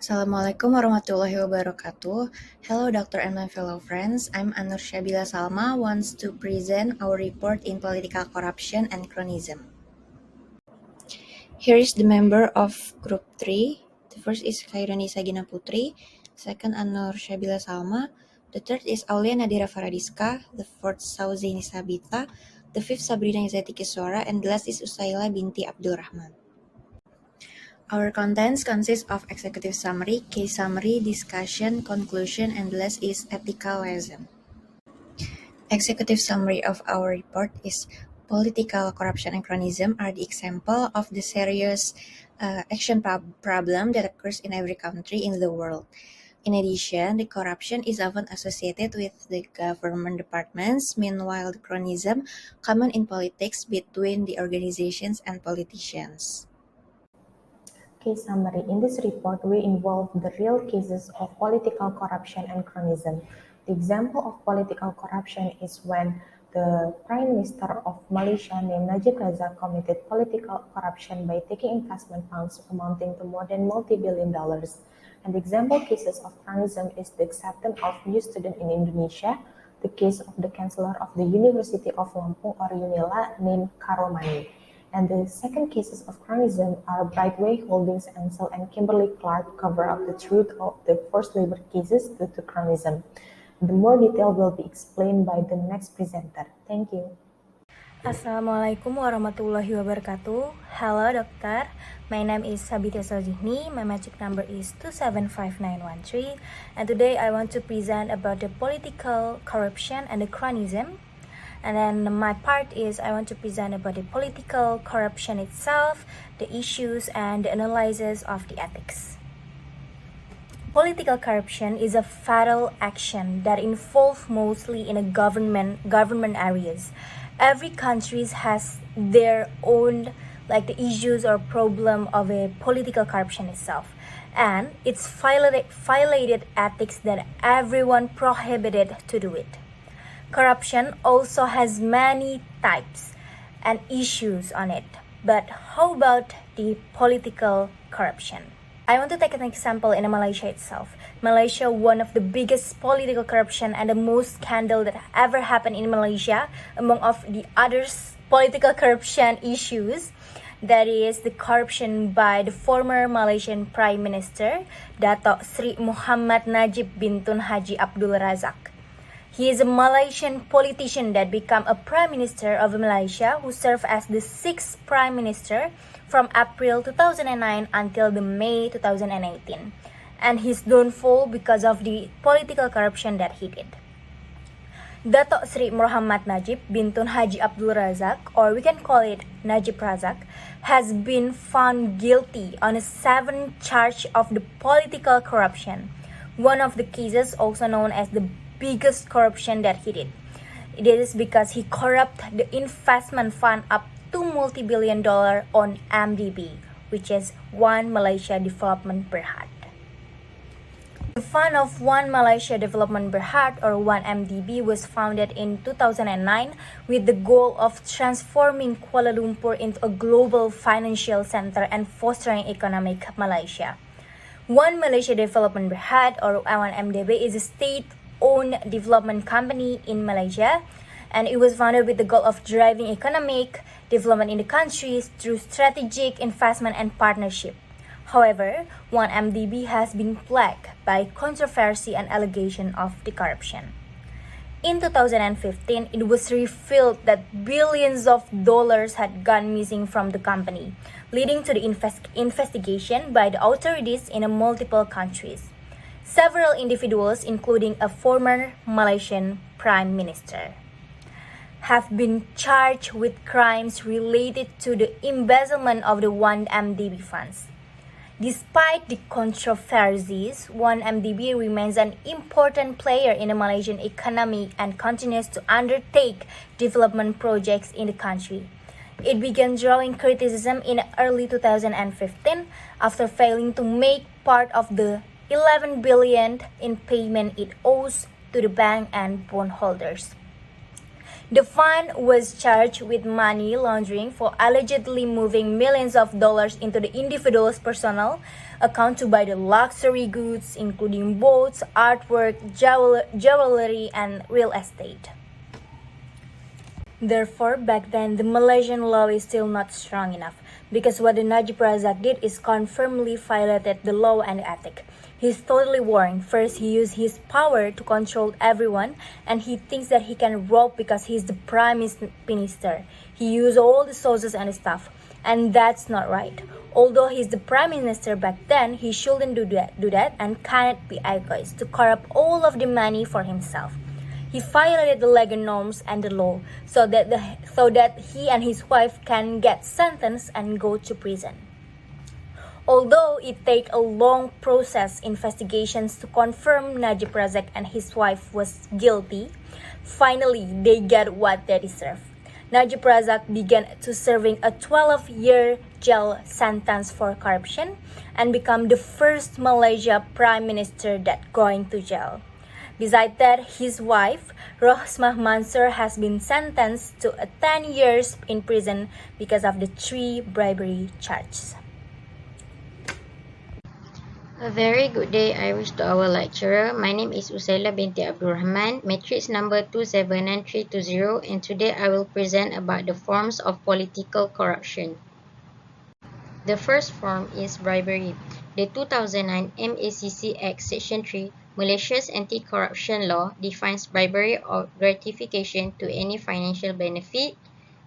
Assalamualaikum warahmatullahi wabarakatuh. Hello, Doctor and my fellow friends. I'm Anur Syabila Salma, wants to present our report in Political Corruption and Cronyism. Here is the member of Group 3. The first is Khairani Sagina Putri, second Anur Syabila Salma, the third is Aulia Nadira Faradiska, the fourth Sauzaini Sabita, the fifth Sabrina Izati Kiswara, and the last is Usaila binti Abdul Rahman. Our contents consist of executive summary, case summary, discussion, conclusion, and the last is ethical lesson. Executive summary of our report is political corruption and cronyism are the example of the serious action problem that occurs in every country in the world. In addition, the corruption is often associated with the government departments. Meanwhile, the cronyism common in politics between the organizations and politicians. Case summary. In this report, we involve the real cases of political corruption and cronyism. The example of political corruption is when the Prime Minister of Malaysia named Najib Razak committed political corruption by taking investment funds amounting to more than multi-billion dollars. And the example cases of cronyism is the acceptance of new student in Indonesia, the case of the Chancellor of the University of Lampung or UNILA named Karomani. And the second cases of cronyism are Brightway Holdings Ansel and Kimberly Clark cover up the truth of the forced labor cases due to cronyism. The more detail will be explained by the next presenter. Thank you. Assalamualaikum warahmatullahi wabarakatuh. Hello doctor, my name is Sabita Sojihni, my magic number is 275913, and today I want to present about the political corruption and the cronyism. And then my part is I want to present about the political corruption itself, the issues, and the analysis of the ethics. Political corruption is a fatal action that involves mostly in a government areas. Every country has their own the issues or problem of a political corruption itself, and it's violated ethics that everyone prohibited to do it. Corruption also has many types and issues on it. But how about the political corruption? I want to take an example in Malaysia itself. Malaysia, one of the biggest political corruption and the most scandal that ever happened in Malaysia, among of the others political corruption issues, that is the corruption by the former Malaysian Prime Minister, Dato' Sri Muhammad Najib bintun Haji Abdul Razak. He is a Malaysian politician that became a Prime Minister of Malaysia who served as the 6th Prime Minister from April 2009 until the May 2018. And his downfall because of the political corruption that he did. Dato' Sri Muhammad Najib bintun Haji Abdul Razak, or we can call it Najib Razak, has been found guilty on 7 charges of the political corruption. One of the cases also known as the biggest corruption that he did. It is because he corrupted the investment fund up to multi-billion dollar on MDB, which is One Malaysia Development Berhad. The fund of One Malaysia Development Berhad or 1MDB was founded in 2009 with the goal of transforming Kuala Lumpur into a global financial center and fostering economic Malaysia. One Malaysia Development Berhad or 1MDB is a state-owned development company in Malaysia, and it was founded with the goal of driving economic development in the countries through strategic investment and partnership. However, 1MDB has been plagued by controversy and allegation of the corruption. In 2015, it was revealed that billions of dollars had gone missing from the company, leading to the investigation by the authorities in multiple countries. Several individuals, including a former Malaysian Prime Minister, have been charged with crimes related to the embezzlement of the 1MDB funds. Despite the controversies, 1MDB remains an important player in the Malaysian economy and continues to undertake development projects in the country. It began drawing criticism in early 2015 after failing to make part of the 11 billion in payment it owes to the bank and bondholders. The fund was charged with money laundering for allegedly moving millions of dollars into the individual's personal account to buy the luxury goods, including boats, artwork, jewelry, and real estate. Therefore, back then, the Malaysian law is still not strong enough, because what the Najib Razak did is confirmly violated the law and the ethic. He's totally wrong. First, he used his power to control everyone, and he thinks that he can rob because he's the prime minister. He used all the sources and stuff, and that's not right. Although he's the prime minister back then, he shouldn't do that and cannot be egoist to corrupt all of the money for himself. He violated the legal norms and the law so that he and his wife can get sentenced and go to prison. Although it take a long process investigations to confirm Najib Razak and his wife was guilty, finally they get what they deserve. Najib Razak began to serving a 12-year jail sentence for corruption and become the first Malaysia prime minister that going to jail. Besides that, his wife, Rohmah Mansur, has been sentenced to 10 years in prison because of the 3 bribery charges. A very good day I wish to our lecturer. My name is Usaila binti Abdul Rahman, matrix number 279320, and today I will present about the forms of political corruption. The first form is bribery. The 2009 MACC Act Section 3, Malaysia's anti-corruption law, defines bribery or gratification to any financial benefit,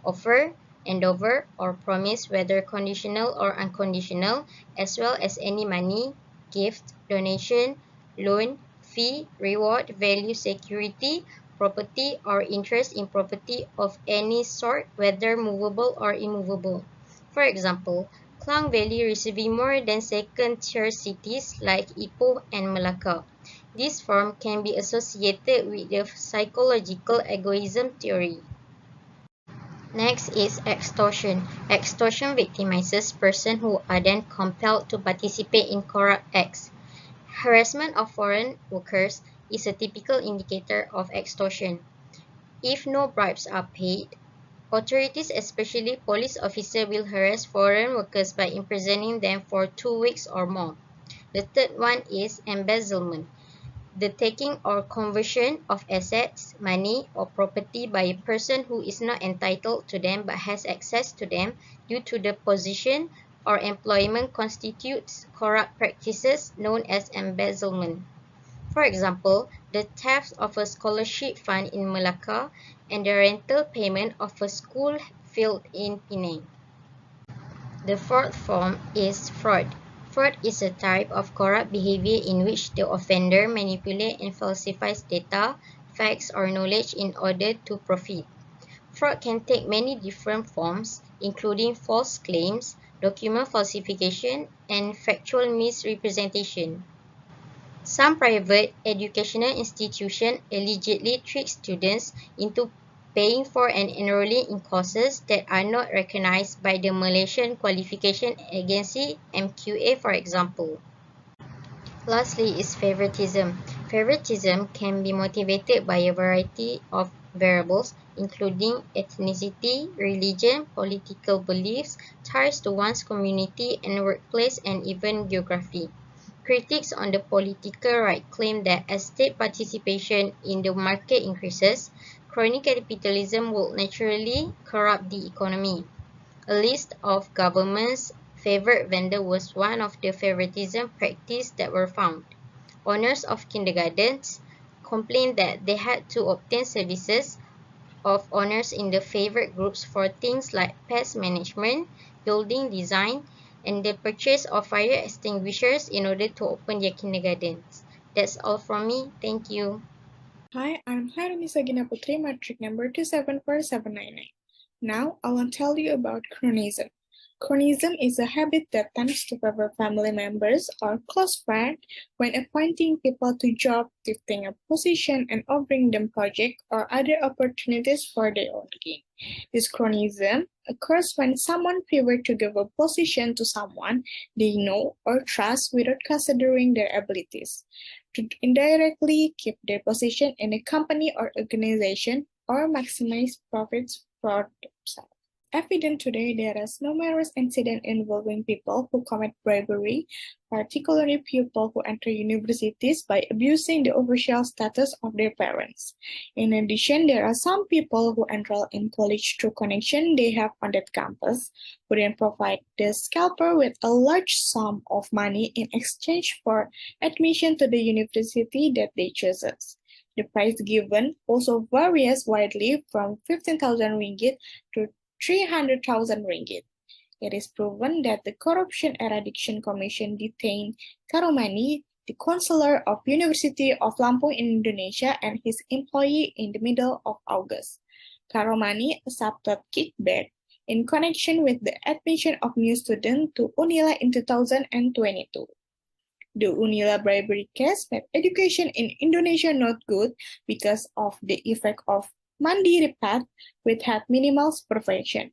offer, endeavor, or promise, whether conditional or unconditional, as well as any money, gift, donation, loan, fee, reward, value, security, property, or interest in property of any sort, whether movable or immovable. For example, Klang Valley receiving more than second-tier cities like Ipoh and Melaka. This form can be associated with the psychological egoism theory. Next is extortion. Extortion victimizes persons who are then compelled to participate in corrupt acts. Harassment of foreign workers is a typical indicator of extortion. If no bribes are paid, authorities, especially police officers, will harass foreign workers by imprisoning them for 2 weeks or more. The third one is embezzlement. The taking or conversion of assets, money, or property by a person who is not entitled to them but has access to them due to the position or employment constitutes corrupt practices known as embezzlement. For example, the theft of a scholarship fund in Melaka and the rental payment of a school field in Penang. The fourth form is fraud. Fraud is a type of corrupt behavior in which the offender manipulates and falsifies data, facts, or knowledge in order to profit. Fraud can take many different forms, including false claims, document falsification, and factual misrepresentation. Some private educational institutions allegedly trick students into paying for and enrolling in courses that are not recognized by the Malaysian Qualification Agency (MQA), for example. Lastly is favoritism. Favoritism can be motivated by a variety of variables, including ethnicity, religion, political beliefs, ties to one's community and workplace, and even geography. Critics on the political right claim that as state participation in the market increases, crony capitalism will naturally corrupt the economy. A list of government's favored vendor was one of the favoritism practices that were found. Owners of kindergartens complained that they had to obtain services of owners in the favored groups for things like pest management, building design, and the purchase of fire extinguishers in order to open their kindergartens. That's all from me. Thank you. Hi, I'm Hairani Sagina Putri, matric number 2747799. Now, I will tell you about cronyism. Cronyism is a habit that tends to favor family members or close friends when appointing people to job, gifting a position, and offering them projects or other opportunities for their own gain. This cronyism occurs when someone favors to give a position to someone they know or trust without considering their abilities, to indirectly keep their position in a company or organization or maximize profits for themselves. evident today, there are numerous incidents involving people who commit bribery, particularly people who enter universities by abusing the official status of their parents. In addition, there are some people who enroll in college through connection they have on that campus, who then provide the scalper with a large sum of money in exchange for admission to the university that they choose. The price given also varies widely from 15,000 ringgit to 300,000 ringgit. It is proven that the Corruption Eradication Commission detained Karomani, the counselor of University of Lampung in Indonesia, and his employee in the middle of August. Karomani accepted kickback in connection with the admission of new students to UNILA in 2022. The UNILA bribery case made education in Indonesia not good because of the effect of Mandiri path, which had minimal supervision.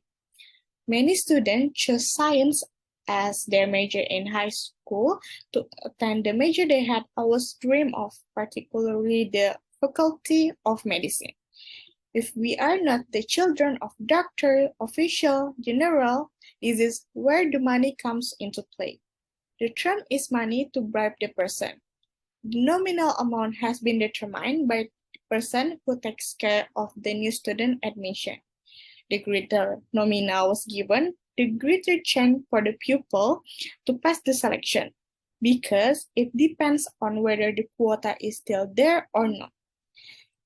Many students chose science as their major in high school to attend the major they had always dreamed of, particularly the Faculty of Medicine. If we are not the children of doctor, official, general, this is where the money comes into play. The term is money to bribe the person. The nominal amount has been determined by the person who takes care of the new student admission. The greater nominal was given, the greater chance for the pupil to pass the selection, because it depends on whether the quota is still there or not.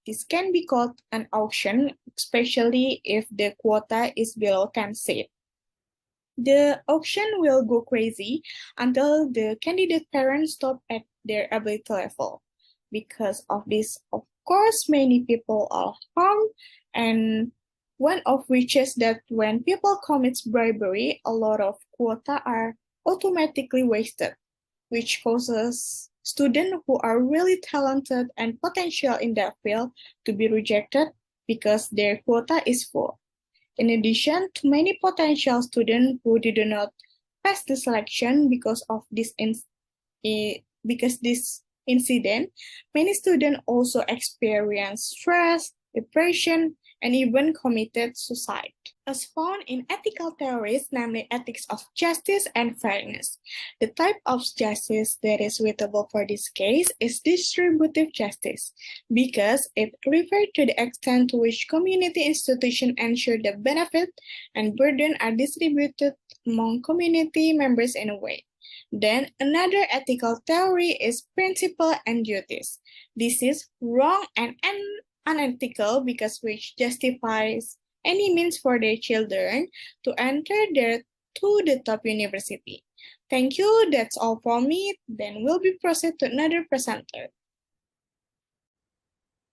This can be called an auction, especially if the quota is below 10 seats. The auction will go crazy until the candidate parents stop at their ability level. Because of this, of course, many people are harmed, and one of which is that when people commit bribery, a lot of quota are automatically wasted, which causes students who are really talented and potential in that field to be rejected because their quota is full. In addition, to many potential students who did not pass the selection because of this incident, many students also experience stress, depression, and even committed suicide. As found in ethical theories, namely ethics of justice and fairness, the type of justice that is suitable for this case is distributive justice, because it refers to the extent to which community institutions ensure the benefit and burden are distributed among community members in a way. Then another ethical theory is principle and duties. This is wrong and unethical because which justifies any means for their children to enter to the top university. Thank you, that's all from me. Then we'll be proceed to another presenter.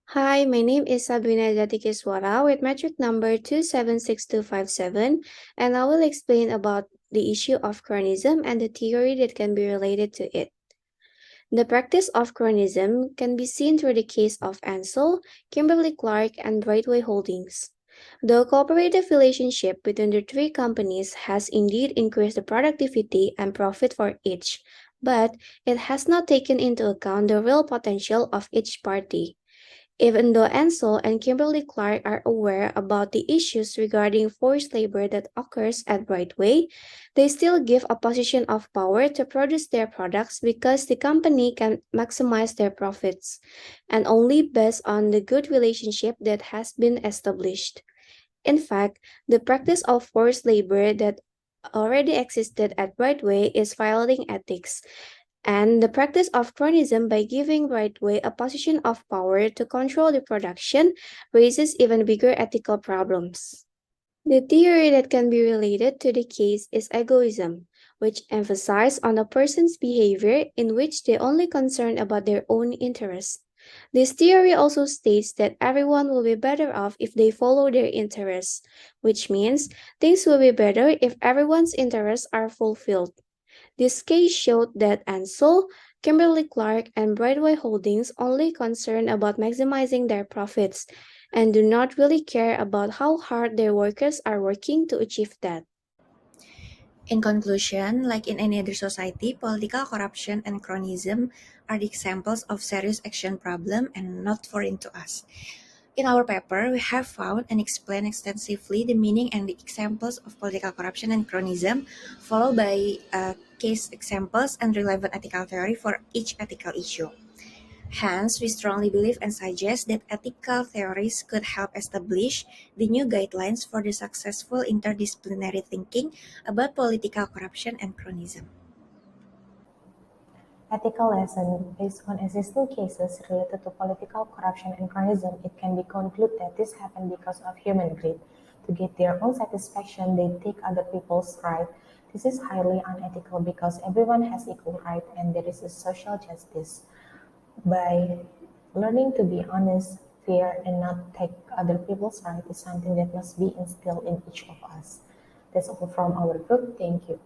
Hi, my name is Sabrina Jatikiswara with metric number 276257, and I will explain about the issue of cronyism and the theory that can be related to it. The practice of cronyism can be seen through the case of Ansel, Kimberly-Clark, and Brightway Holdings. The cooperative relationship between the three companies has indeed increased the productivity and profit for each, but it has not taken into account the real potential of each party. Even though Ansel and Kimberly-Clark are aware about the issues regarding forced labor that occurs at Brightway, they still give a position of power to produce their products because the company can maximize their profits, and only based on the good relationship that has been established. In fact, the practice of forced labor that already existed at Brightway is violating ethics, and the practice of cronyism by giving Brightway a position of power to control the production raises even bigger ethical problems. The theory that can be related to the case is egoism, which emphasizes on a person's behavior in which they only concern about their own interests. This theory also states that everyone will be better off if they follow their interests, which means things will be better if everyone's interests are fulfilled. This case showed that Ansel, Kimberly-Clark, and Brightway Holdings only concern about maximizing their profits and do not really care about how hard their workers are working to achieve that. In conclusion, like in any other society, political corruption and cronyism are the examples of serious action problem and not foreign to us. In our paper, we have found and explained extensively the meaning and the examples of political corruption and cronyism, followed by case examples and relevant ethical theory for each ethical issue. Hence, we strongly believe and suggest that ethical theories could help establish the new guidelines for the successful interdisciplinary thinking about political corruption and cronyism. Ethical lesson. Based on existing cases related to political corruption and cronyism, it can be concluded that this happened because of human greed. To get their own satisfaction, they take other people's right. This is highly unethical because everyone has equal right and there is a social justice. By learning to be honest, fair, and not take other people's right is something that must be instilled in each of us. That's all from our group. Thank you.